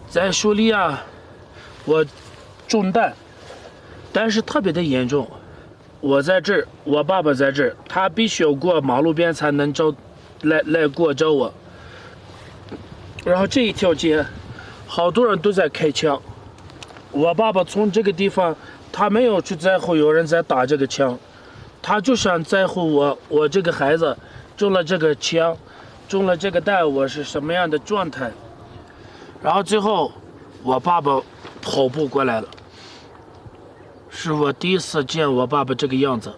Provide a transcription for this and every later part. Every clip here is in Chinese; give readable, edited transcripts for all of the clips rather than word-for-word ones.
在叙利亚，我中弹，但是特别的严重。我在这儿，我爸爸在这儿，他必须要过马路边才能来找我。然后这一条街，好多人都在开枪。我爸爸从这个地方，他没有去在乎有人在打这个枪，他就想在乎我这个孩子中了这个枪，中了这个弹，我是什么样的状态。然后最后，我爸爸跑步过来了，是我第一次见我爸爸这个样子。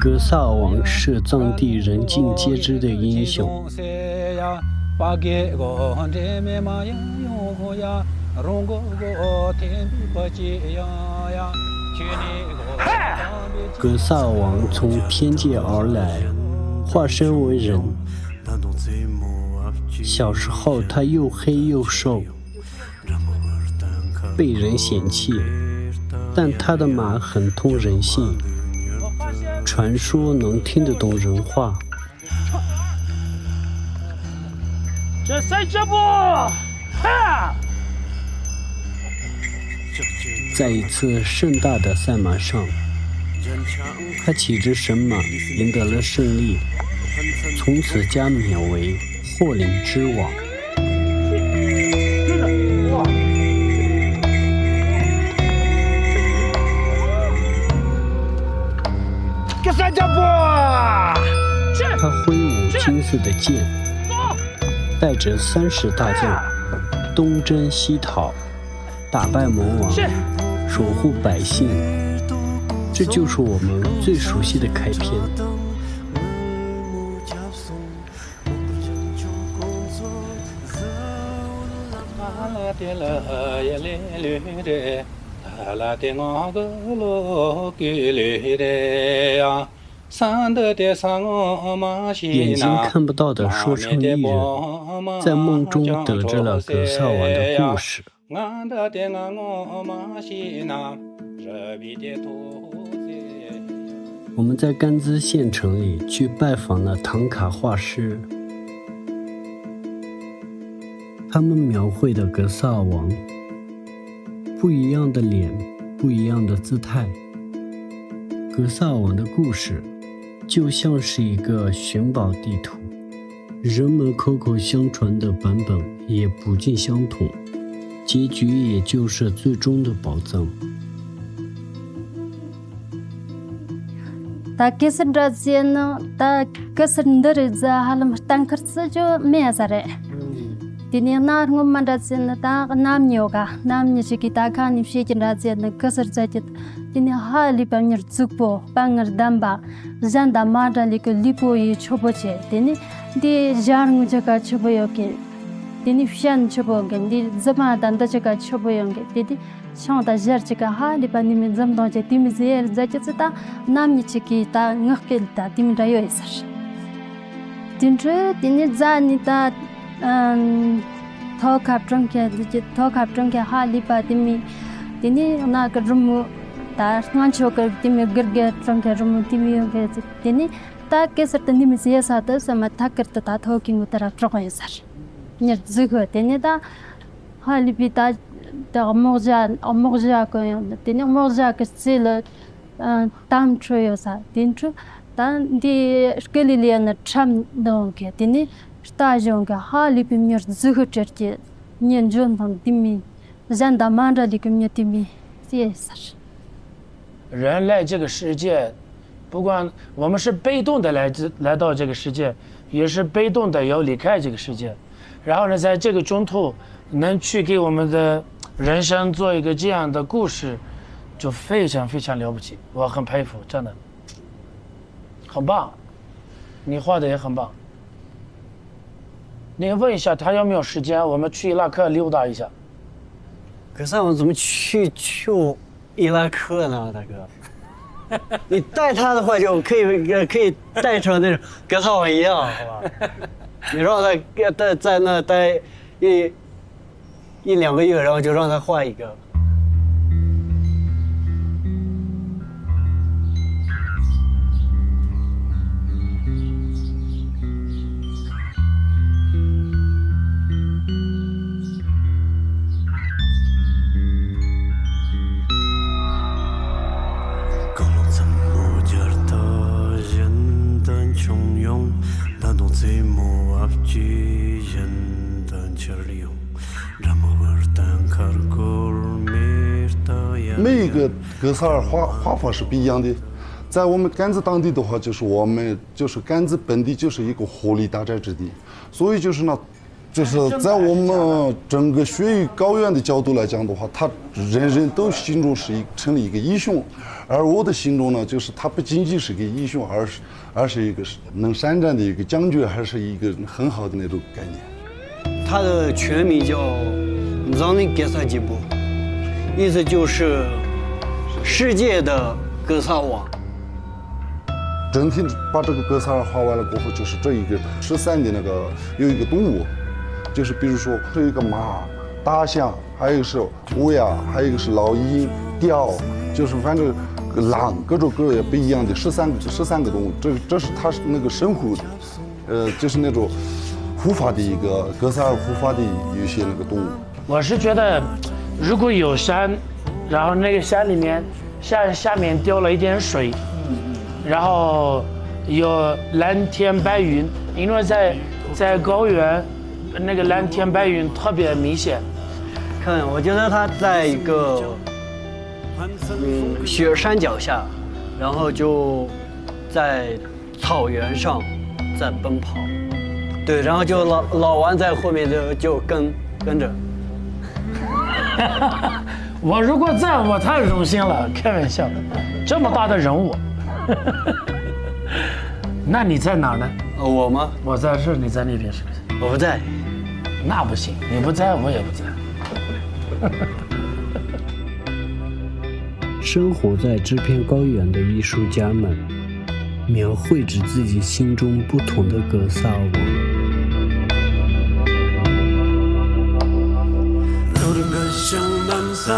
格萨尔王是藏地人尽皆知的英雄。格萨尔王从天界而来，化身为人。小时候他又黑又瘦，被人嫌弃，但他的马很通人性，传说能听得懂人话。这赛这步，哈！在一次盛大的赛马上，他骑着神马赢得了胜利，从此加冕为霍林之王。他挥舞金色的剑，带着30大将东征西讨，打败魔王，守护百姓。这就是我们最熟悉的开篇。眼睛看不到的说唱艺人，在梦中得知了格萨王的故事。我们在甘孜县城里去拜访了唐卡画师，他们描绘的格萨尔王，不一样的脸，不一样的姿态。格萨尔王的故事就像是一个寻宝地图，人们口口相传的版本也不尽相同，结局也就是最终的宝藏。تا كسر رازينا تا كسر ندرزا هلم تانكر سجو ميزاري دنيا نار ngom rازينا تا نام يوغا نام نشكي تا كان يمشي رازينا كسر زاجت دنيا حالي بانير زوبو بانير دامبا زاندا مادا ليكو ليبو يشوبوچه دني دي جارنگ جگا چوبيوكي دني فشان چوبوگن دي زما داندا جگا چوبيونگي دي شانتا جرچكا حالي باني من زمدون جه تيم زير زاجتا نام نشكي تا ngakkel تا تيم رايو يسر دينجو دني زاني تا ثوكابترنكي حالي باتمي دني هناك رمو تا نانشوكر تيمي گرگترنكي رمو تيمي دني تا كسر تني سياسات سما تاكرت تا ثوكينغ ترا ترغيسر نير زغو دني دا حالي بيتا دا موجا كو دني موجا كسيل تام ترويوسا دينجو تا دي شكليليان تشام دونكي دني стажонга хали пимнер зыгычерти нен жонтан тими занда манда ликумне тими сесар。人来这个世界，不管我们是被动的来到这个世界，也是被动的要离开这个世界。然后呢，在这个中途能去给我们的人生做一个这样的故事，就非常非常了不起，我很佩服，真的，很棒，你画的也很棒。你问一下他有没有时间，我们去伊拉克溜达一下。格萨王怎么去伊拉克呢，大哥？你带他的话就可以带成那种格萨王一样，好吧？你让他在那待一两个月，然后就让他画一个。每一个格萨尔画法是不一样的。在我们甘孜当地的话，就是我们就是甘孜本地就是一个活力大寨之地，所以就是呢，就是在我们整个雪域高原的角度来讲的话，他人人都心中成了一个英雄，而我的心中呢，就是他不仅仅是一个英雄，而是一个能善战的一个将军，还是一个很好的那种概念。他的全名叫让你格萨吉布，意思就是世界的格萨王。整体把这个格萨尔画完了过后，就是这一个13的那个有一个动物，就是比如说这一个马、大象，还有一个是乌鸦，还有一个是老鹰、雕，就是反正狼，各种各样不一样的13个动物。这是它那个神户，就是那种护法的一个格萨尔护法的有些那个动物。我是觉得，如果有山，然后那个山里面下面掉了一点水。然后有蓝天白云，因为在高原，那个蓝天白云特别明显。看，我觉得他在一个雪山脚下，然后就在草原上在奔跑，对，然后就老王在后面就跟着。我如果在，我太荣幸了，开玩笑，这么大的人物。那你在哪儿呢？我吗？我在这，你在那边是不是？我不在。那不行，你不在，我也不在。生活在这片高原的艺术家们，描绘着自己心中不同的格萨王。3。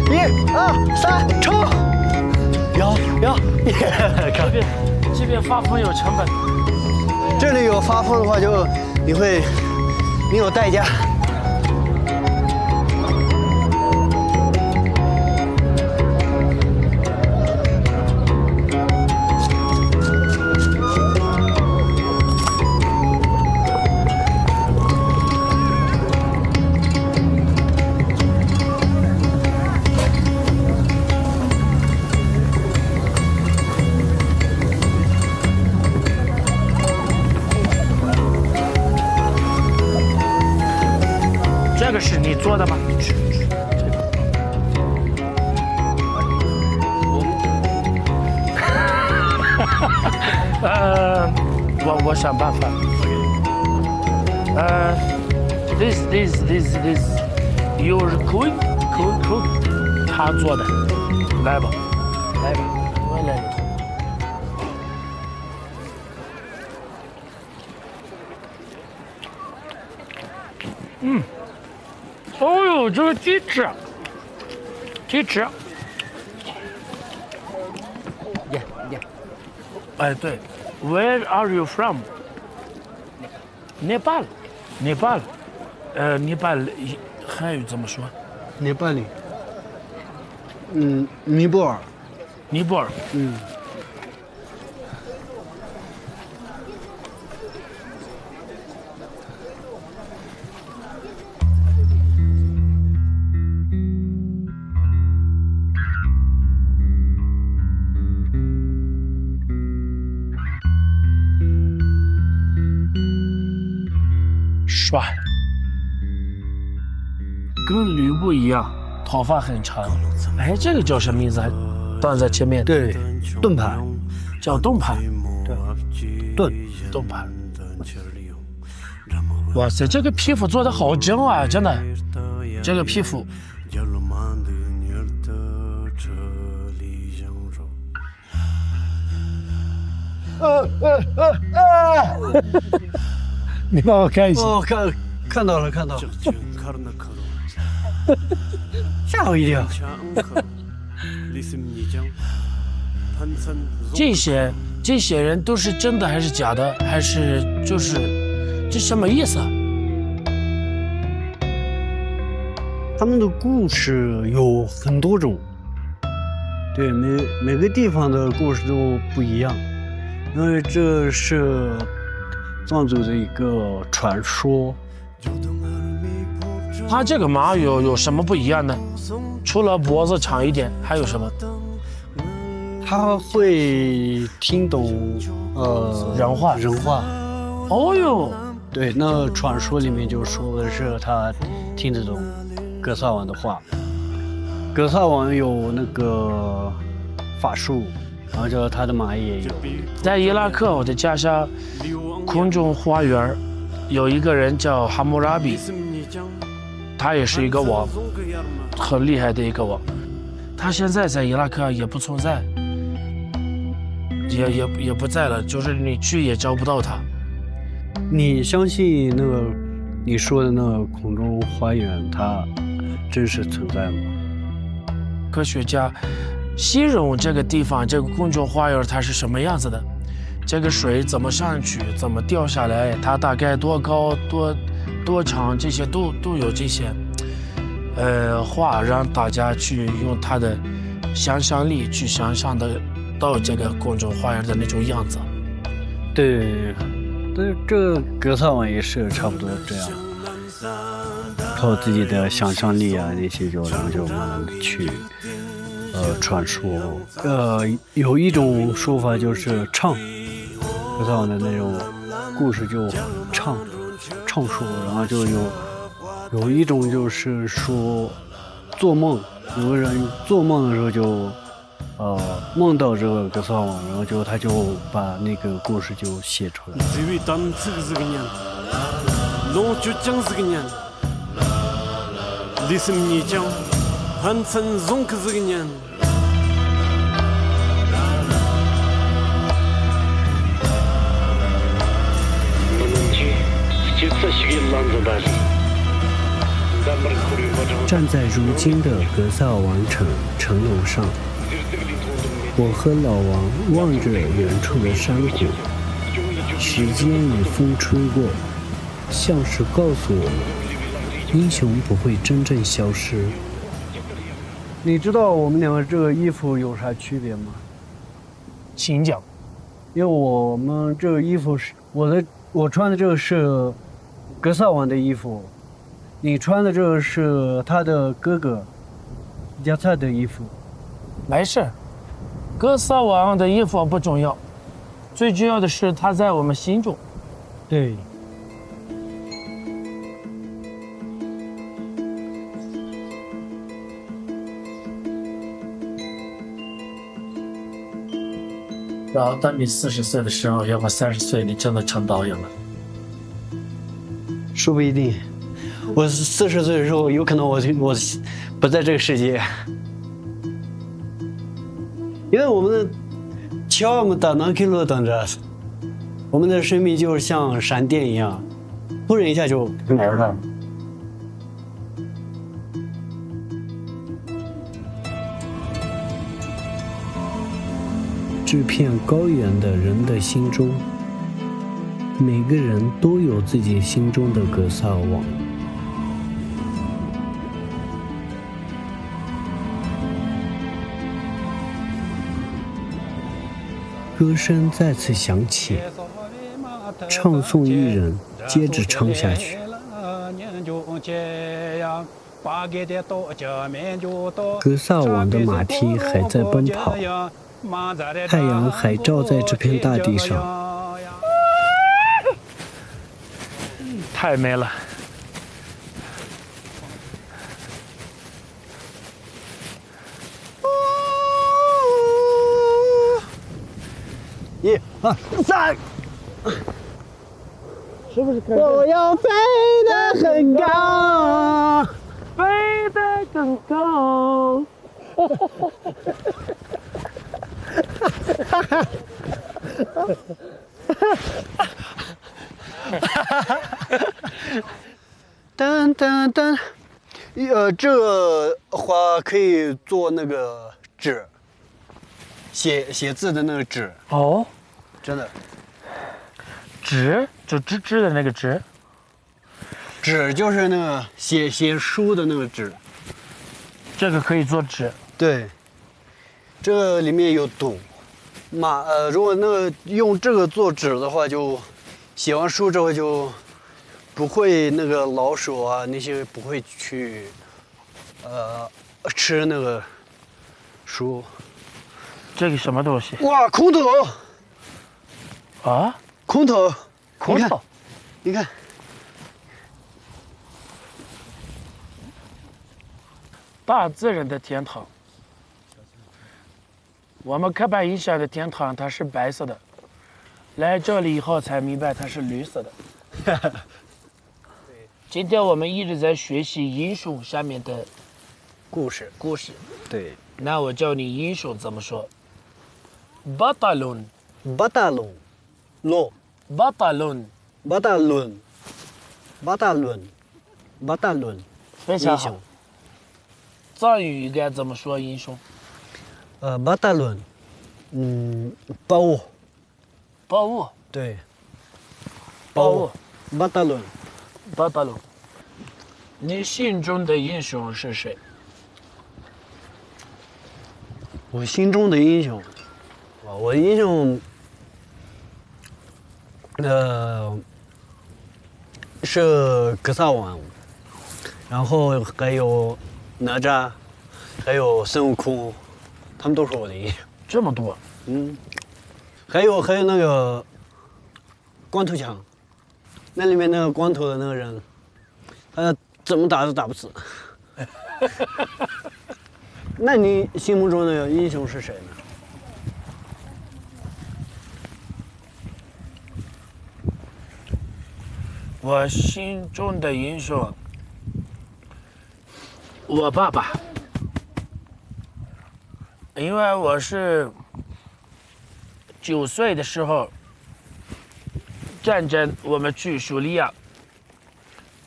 1、2、3，冲！摇！这边发疯有成本。这里有发疯的话，就你有代价。这个是你做的吗？我想办法。this your cook， 他做的，来吧，我来一头。哦呦，这个鸡翅，哎，对 ，Where are you from？ Nepal， 尼泊尔汉语怎么说？尼泊尔，尼泊尔，帅，跟吕布一样，头发很长。哎，这个叫什么名字？端在前面。对，盾牌，叫盾牌。对，盾牌。哇塞，这个皮肤做的好精啊，真的，这个皮肤。你帮我看一下。哦，看到了，吓我一跳。这些人都是真的还是假的，还是这什么意思啊？他们的故事有很多种，对，每个地方的故事都不一样，因为这是藏族的一个传说。它这个马有什么不一样呢？除了脖子长一点，还有什么？他会听懂人话。哦哟，对，那传说里面就说的是他听得懂格萨王的话。格萨王有那个法术，然后就他的马也有。在伊拉克，我的家乡空中花园，有一个人叫哈穆拉比，他也是一个王，很厉害的一个王。他现在在伊拉克也不存在，也不在了，就是你去也找不到他。你相信那个你说的那个空中花园，它真实存在吗？科学家形容这个地方，这个空中花园它是什么样子的？这个水怎么上去，怎么掉下来？它大概多高、多长，这些都有这些话，让大家去用他的想象力去想象的到这个空中花园的那种样子。对，这个格萨王也是差不多这样，靠自己的想象力啊那些然后就慢慢的去传说。有一种说法就是唱格萨王的那种故事就唱说，然后就有一种就是说做梦，有个人做梦的时候就梦到这个格萨王，然后他就把那个故事就写出来。站在如今的格萨王城楼上，我和老王望着远处的山谷，时间与风吹过，像是告诉我们，英雄不会真正消失。你知道我们两个这个衣服有啥区别吗？请讲。因为我们这个衣服是我穿的这个是格萨王的衣服，你穿的这个是他的哥哥加菜的衣服。没事，格萨王的衣服不重要，最重要的是他在我们心中。对。然后当你40岁的时候，要么30岁，你真的成导演了。说不一定，我40岁的时候，有可能我不在这个世界，因为我们的桥我们打南开路等着，我们的生命就像闪电一样，突然一下就没了。这片高原的人的心中，每个人都有自己心中的格萨王。歌声再次响起，唱诵一人接着唱下去。格萨王的马蹄还在奔跑，太阳还照在这片大地上，太美了。1、2、3，是不是？我要飞得很高，飞得更高。噔噔噔，这个花可以做那个纸，写字的那个纸，哦，真的。纸就纸纸的那个纸。纸就是那个写书的那个纸。这个可以做纸。对。这个里面有毒。如果那个用这个做纸的话，就写完书之后就不会那个老鼠啊那些不会去吃那个书。这个什么东西？哇，空投啊！空投，空投，你看，大自然的天堂。我们刻板印象的天堂它是白色的，来这里以后才明白它是绿色的。今天我们一直在学习英雄下面的故事。对。那我教你英雄怎么说。巴达伦，非常好。藏语该怎么说英雄？巴达伦，包物。对。巴达伦。你心中的英雄是谁？我心中的英雄，我英雄，是格萨王，然后还有哪吒，还有孙悟空，他们都是我的英雄。这么多？还有那个光头强，那里面那个光头的那个人，他怎么打都打不死。那你心目中的英雄是谁呢？我心中的英雄，我爸爸，因为我是9岁的时候，战争我们去叙利亚，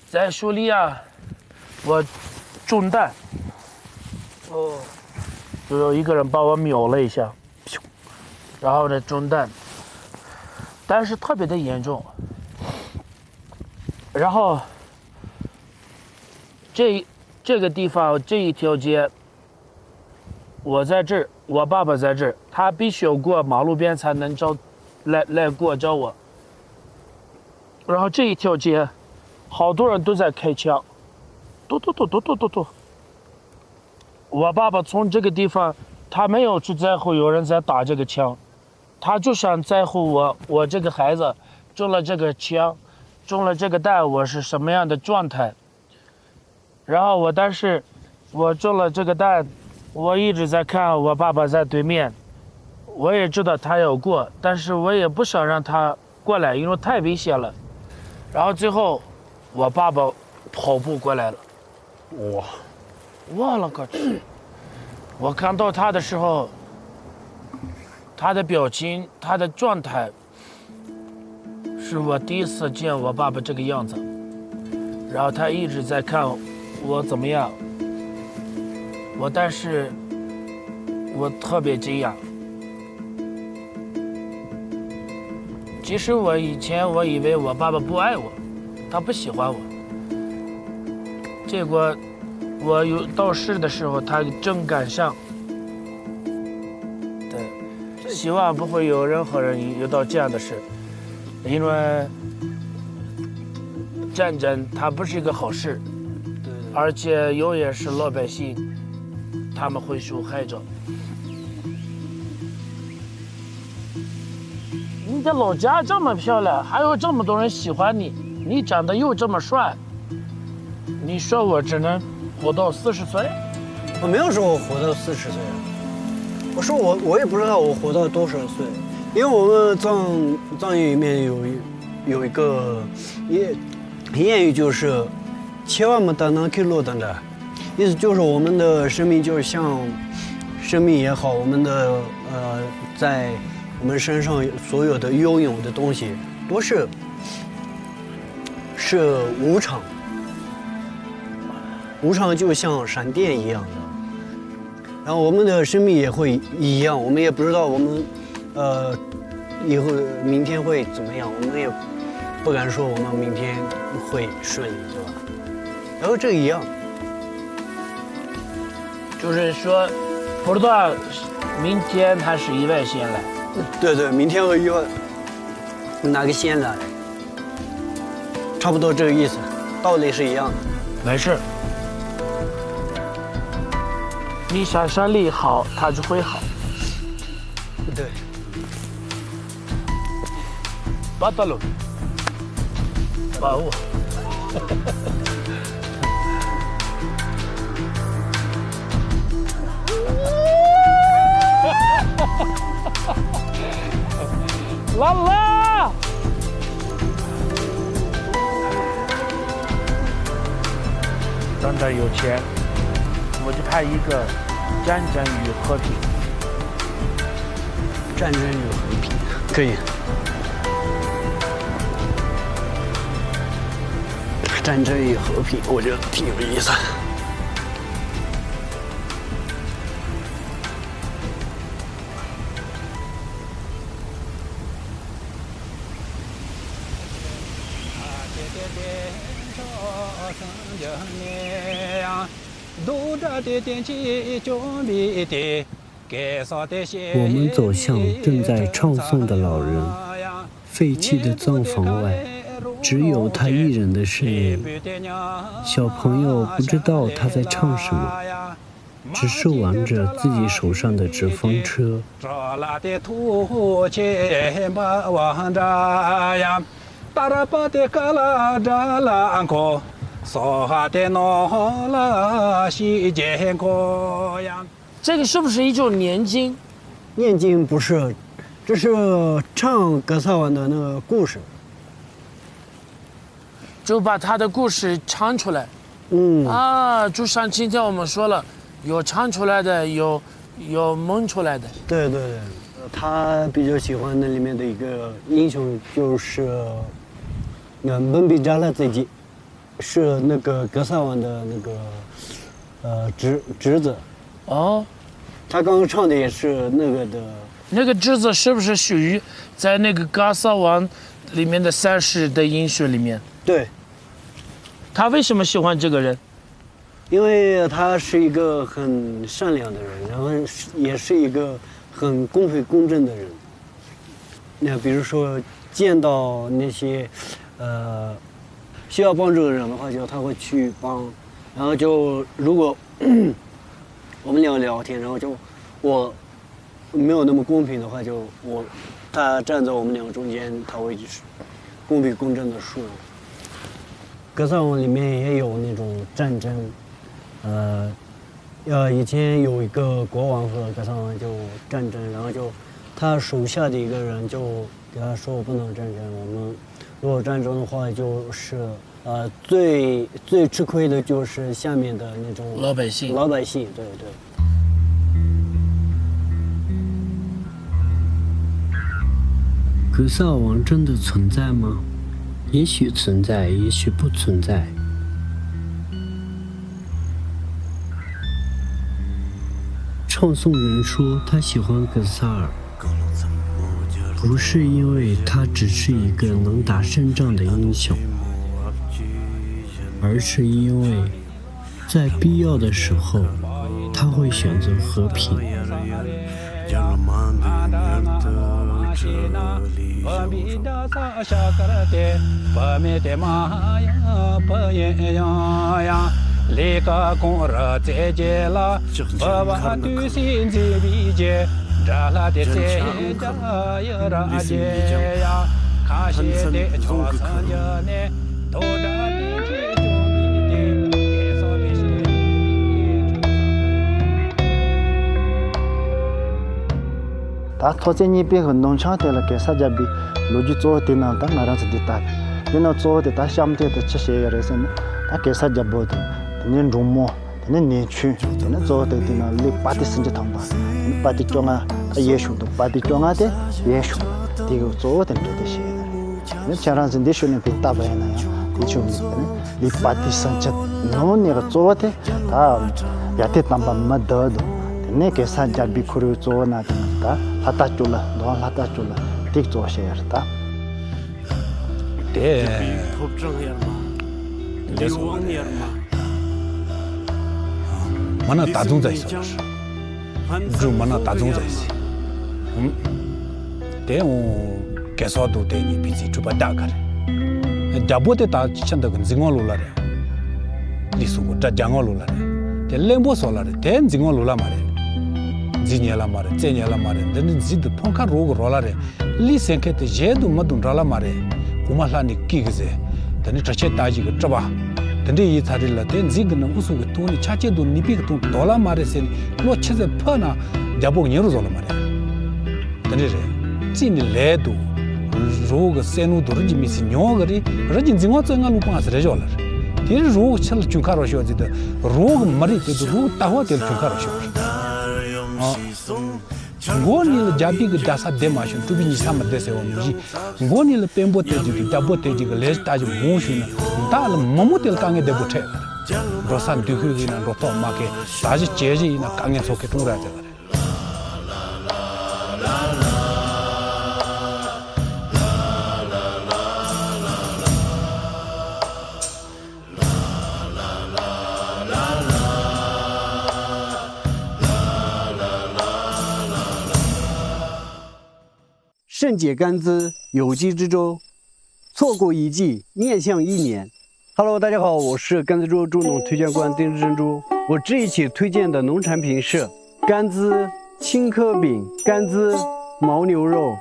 在叙利亚我中弹。就有一个人把我瞄了一下，然后呢中弹，但是特别的严重。然后这个地方这一条街，我在这儿，我爸爸在这儿，他必须要过马路边才能来过找我。然后这一条街，好多人都在开枪，嘟。我爸爸从这个地方，他没有去在乎有人在打这个枪，他就想在乎我这个孩子中了这个枪，中了这个弹，我是什么样的状态。然后但是我中了这个弹，我一直在看我爸爸在对面，我也知道他要过，但是我也不想让他过来，因为太危险了。然后最后，我爸爸跑步过来了，我了个去！我看到他的时候，他的表情，他的状态，是我第一次见我爸爸这个样子。然后他一直在看我怎么样，但是我特别惊讶。其实以前我以为我爸爸不爱我，他不喜欢我，结果。我有到世的时候，他正赶上。对，希望不会有任何人遇到这样的事，因为战争它不是一个好事，对，而且永远是老百姓，他们会受害者。你的老家这么漂亮，还有这么多人喜欢你，你长得又这么帅，你说我只能活到40岁？我没有说我活到40岁，我说我也不知道我活到多少岁，因为我们藏语里面有一个谚语，就是千万不单单去落单的，意思就是我们的生命就是像生命也好，我们的在我们身上所有的拥有的东西都是无常。无常就像闪电一样的，然后我们的生命也会一样，我们也不知道我们以后明天会怎么样，我们也不敢说我们明天会顺利，对吧？然后这一样，就是说，不知道明天他是意外先来。对对，明天和意外哪个先来，差不多这个意思，道理是一样的。没事，你想象力好，他就会好。对。巴达鲁，把握。拉拉，等着有钱，我就拍一个战争与和平。战争与和平，可以。战争与和平，我觉得挺有意思。我们走向正在唱诵的老人，废弃的葬房外，只有他一人的声音。小朋友不知道他在唱什么，只是玩着自己手上的纸风车。这个是不是一种念经？念经不是，这是唱格萨湾的那个故事。就把他的故事唱出来。就像今天我们说了，有唱出来的，有蒙出来的。对对对，他比较喜欢那里面的一个英雄就是蒙比扎拉自己，是那个格萨湾的那个侄子。哦，他刚刚唱的也是那个的。那个侄子是不是属于在那个格萨湾里面的30的英雄里面？对。他为什么喜欢这个人？因为他是一个很善良的人，然后也是一个很公平公正的人。那比如说见到那些需要帮助的人的话，就他会去帮。然后就如果我们俩聊天，然后就我没有那么公平的话，就他站在我们两个中间，他会公平公正的说。格萨湾里面也有那种战争，以前有一个国王和格萨湾就战争，然后就他手下的一个人就给他说：“我不能战争，我们如果战争的话，就是最吃亏的就是下面的那种老百姓。老百姓，对对。”格萨王真的存在吗？也许存在，也许不存在。唱诵人说他喜欢格萨尔，不是因为他只是一个能打胜仗的英雄，而是因为在必要的时候他会选择和平。다 토제니 베고 농창텔라 게사자비 로지 쪼테나 다 나라스 디타 얘나 쪼테 다 샴테데 쳔셰여레선 다 게사자보도 닌 rum모 닌 니추 닌 쪼테 디나 리 파티 신제 탐바 파티 쫑아 예슈도 파티 쫑아데 예슈 디고 쪼테 도데시 닌 차란스 디슈네 비타바야나야 디추미 리 파티 신제 노니가 쪼테 다 야테 탐바 마더도 네 개사 잡비 코르 조나다 하타 줄라 너 하타 줄라 틱 조셔야다 대 mana tazung zai so ju mana tazung zai si de o keso do de ni bi ji chu ba da kar da bo te ta chen da jingol lo la re li su go da jangol lo la re de lembo so la re de jingol lo la ma re jinya la ma re zenya la ma re de ni ji de phon ka ro go ro la re li sen ke te je du ma dun ra la ma re kuma la ni ki ge ze de ni tra che ta ji ge tra ba 근데 이 자리를 된 지금은 우수고 돈이 차체도 니비가 돈 돌아 말해서 놓쳐서 퍼나 야복 열어줘 말이야. 근데 진이 레도 로가 세누도 르지미스 녀거리 르진 징어정가 루파스 레졸. 뒤에 로 찰 중카로 쇼지다. 로 머리 때도 로 타고 될 중카로 쇼. 고니를 잡비가 다사 데마션 투비니 삼데세 오미지 고니를 템보테지 다보테지가 레스타지 모슈나 달 모모텔 강에 데보테 로산 두후기나 로토 마케 다지 제지나 강에 속에 통라자 그래 肾解甘孜，有机之州，错过一季，面向一年。Hello， 大家好，我是甘孜州猪农推荐官丁珍珠。我这一期推荐的农产品是甘孜青稞饼、甘孜牦牛肉。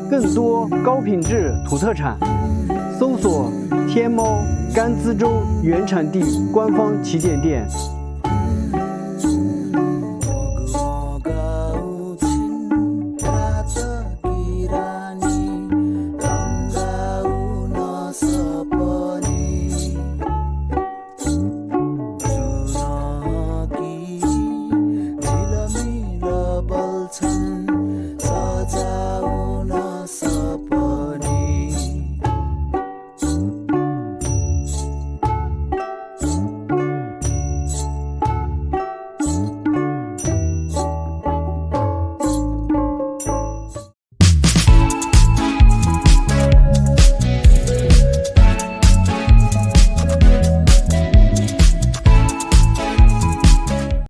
更多高品质土特产，搜索天猫甘孜州原产地官方旗舰店。